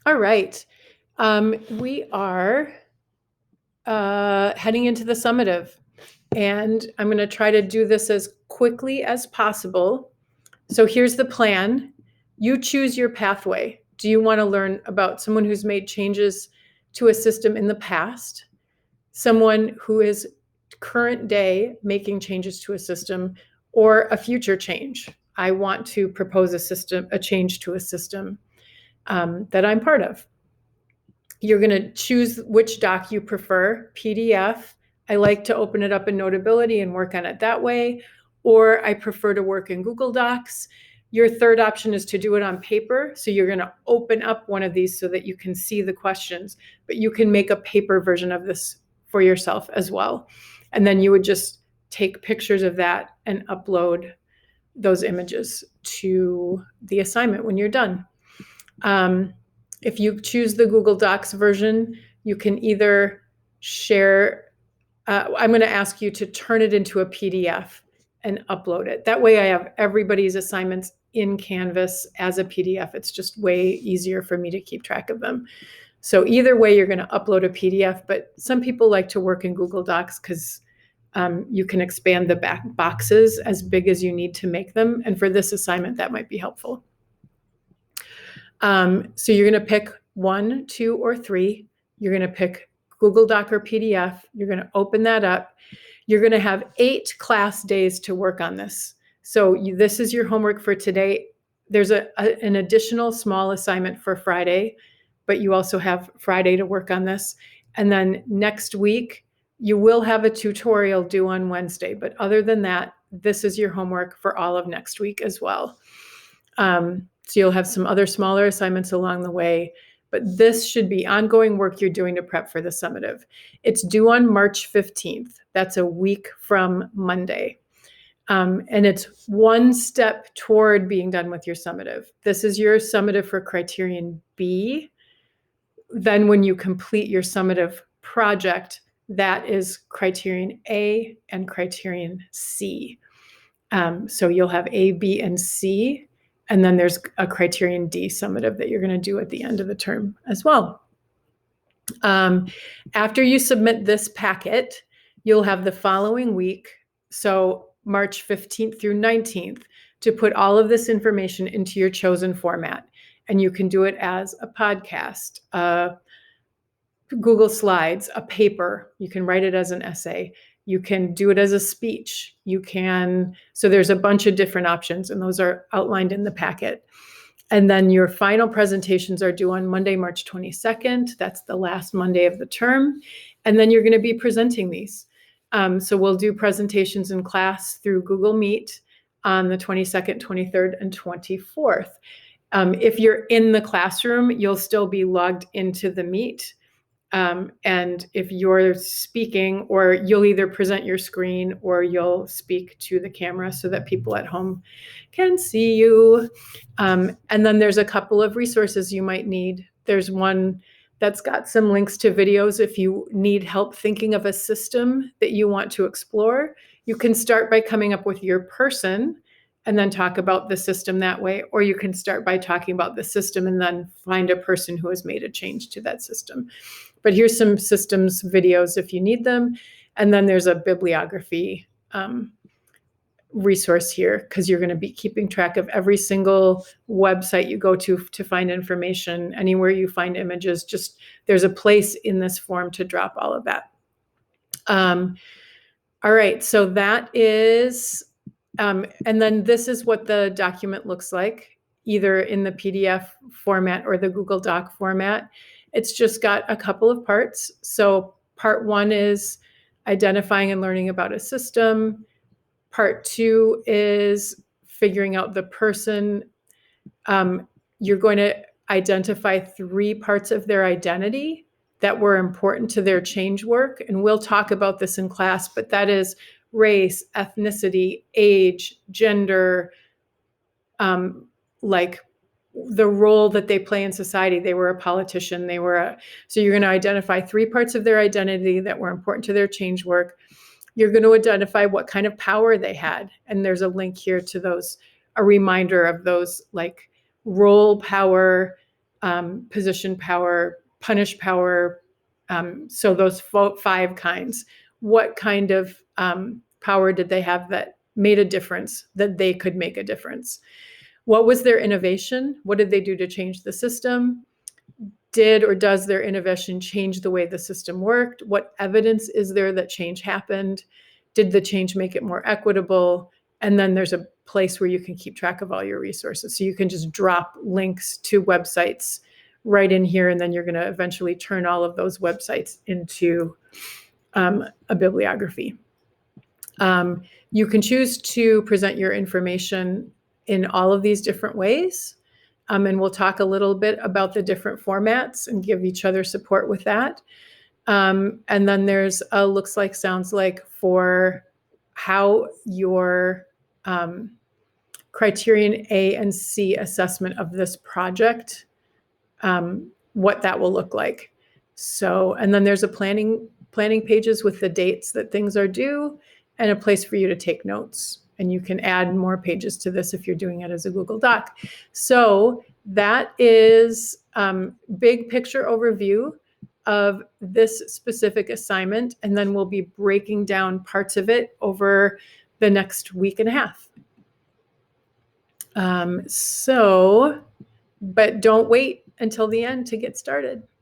All right. We are heading into the summative, and I'm going to try to do this as quickly as possible. So here's the plan. You choose your pathway. Do you want to learn about someone who's made changes to a system in the past, someone who is current day making changes to a system, or a future change? I want to propose a change to a system that I'm part of. You're going to choose which doc you prefer, PDF. I like to open it up in Notability and work on it that way, or I prefer to work in Google Docs. Your third option is to do it on paper. So you're going to open up one of these so that you can see the questions, but you can make a paper version of this for yourself as well. And then you would just take pictures of that and upload those images to the assignment when you're done. If you choose the Google Docs version, you can either share, I'm going to ask you to turn it into a PDF and upload it. That way I have everybody's assignments in Canvas as a PDF. It's just way easier for me to keep track of them. So either way, you're going to upload a PDF, but some people like to work in Google Docs because you can expand the back boxes as big as you need to make them. And for this assignment, that might be helpful. So you're going to pick 1, 2, or 3. You're going to pick Google Doc or PDF. You're going to open that up. You're going to have 8 class days to work on this. So this is your homework for today. There's an additional small assignment for Friday, but you also have Friday to work on this. And then next week, you will have a tutorial due on Wednesday. But other than that, this is your homework for all of next week as well. So you'll have some other smaller assignments along the way, but this should be ongoing work you're doing to prep for the summative. It's due on March 15th. That's a week from Monday. And it's one step toward being done with your summative. This is your summative for criterion B. Then when you complete your summative project, that is criterion A and criterion C. So you'll have A, B, and C. And then there's a criterion D summative that you're going to do at the end of the term as well. After you submit this packet, you'll have the following week, so March 15th through 19th, to put all of this information into your chosen format. And you can do it as a podcast, Google Slides, a paper. You can write it as an essay. You can do it as a speech. So there's a bunch of different options, and those are outlined in the packet. And then your final presentations are due on Monday, March 22nd. That's the last Monday of the term. And then you're going to be presenting these. So we'll do presentations in class through Google Meet on the 22nd, 23rd, and 24th. If you're in the classroom, you'll still be logged into the Meet. And if you're speaking, or you'll either present your screen or you'll speak to the camera so that people at home can see you. And then there's a couple of resources you might need. There's one that's got some links to videos. If you need help thinking of a system that you want to explore, you can start by coming up with your person and then talk about the system that way. Or you can start by talking about the system and then find a person who has made a change to that system. But here's some systems videos if you need them. And then there's a bibliography resource here, because you're going to be keeping track of every single website you go to find information. Anywhere you find images, just there's a place in this form to drop all of that. All right, so that is, and then this is what the document looks like, either in the PDF format or the Google Doc format. It's just got a couple of parts. So part 1 is identifying and learning about a system. Part 2 is figuring out the person. You're going to identify 3 parts of their identity that were important to their change work. And we'll talk about this in class, but that is race, ethnicity, age, gender, like the role that they play in society. They were a politician. So you're going to identify 3 parts of their identity that were important to their change work. You're going to identify what kind of power they had. And there's a link here to those, a reminder of those, like role, power, position power, punish power. So those 5 kinds. What kind of power did they have that made a difference, that they could make a difference? What was their innovation? What did they do to change the system? Did or does their innovation change the way the system worked? What evidence is there that change happened? Did the change make it more equitable? And then there's a place where you can keep track of all your resources. So you can just drop links to websites right in here, and then you're going to eventually turn all of those websites into a bibliography. You can choose to present your information in all of these different ways. And we'll talk a little bit about the different formats and give each other support with that. And then there's a looks like, sounds like for how your criterion A and C assessment of this project, what that will look like. So, and then there's a planning pages with the dates that things are due and a place for you to take notes. And you can add more pages to this if you're doing it as a Google Doc. So that is big picture overview of this specific assignment. And then we'll be breaking down parts of it over the next week and a half. But don't wait until the end to get started.